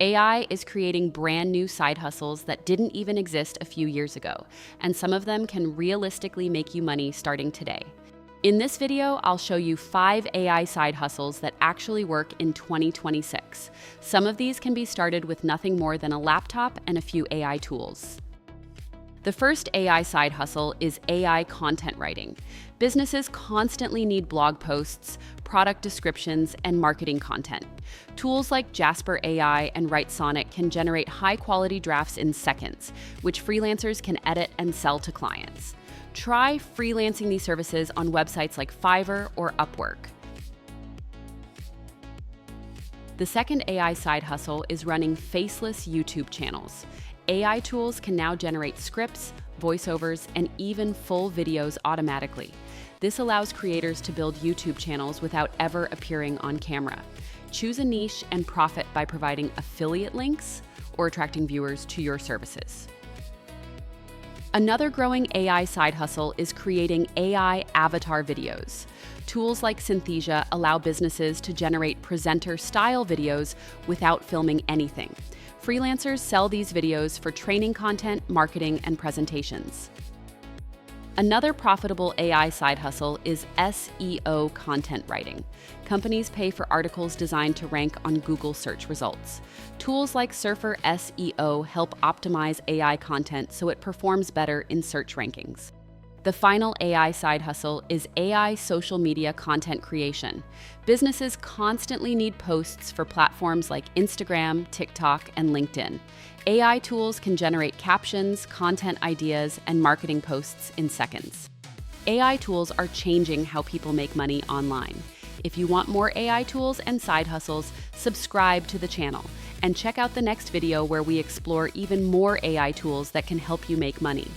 AI is creating brand new side hustles that didn't even exist a few years ago, and some of them can realistically make you money starting today. In this video, I'll show you 5 AI side hustles that actually work in 2026. Some of these can be started with nothing more than a laptop and a few AI tools. The first AI side hustle is AI content writing. Businesses constantly need blog posts, product descriptions, and marketing content. Tools like Jasper AI and WriteSonic can generate high-quality drafts in seconds, which freelancers can edit and sell to clients. Try freelancing these services on websites like Fiverr or Upwork. The second AI side hustle is running faceless YouTube channels. AI tools can now generate scripts, voiceovers, and even full videos automatically. This allows creators to build YouTube channels without ever appearing on camera. Choose a niche and profit by providing affiliate links or attracting viewers to your services. Another growing AI side hustle is creating AI avatar videos. Tools like Synthesia allow businesses to generate presenter-style videos without filming anything. Freelancers sell these videos for training content, marketing, and presentations. Another profitable AI side hustle is SEO content writing. Companies pay for articles designed to rank on Google search results. Tools like Surfer SEO help optimize AI content so it performs better in search rankings. The final AI side hustle is AI social media content creation. Businesses constantly need posts for platforms like Instagram, TikTok, and LinkedIn. AI tools can generate captions, content ideas, and marketing posts in seconds. AI tools are changing how people make money online. If you want more AI tools and side hustles, subscribe to the channel and check out the next video where we explore even more AI tools that can help you make money.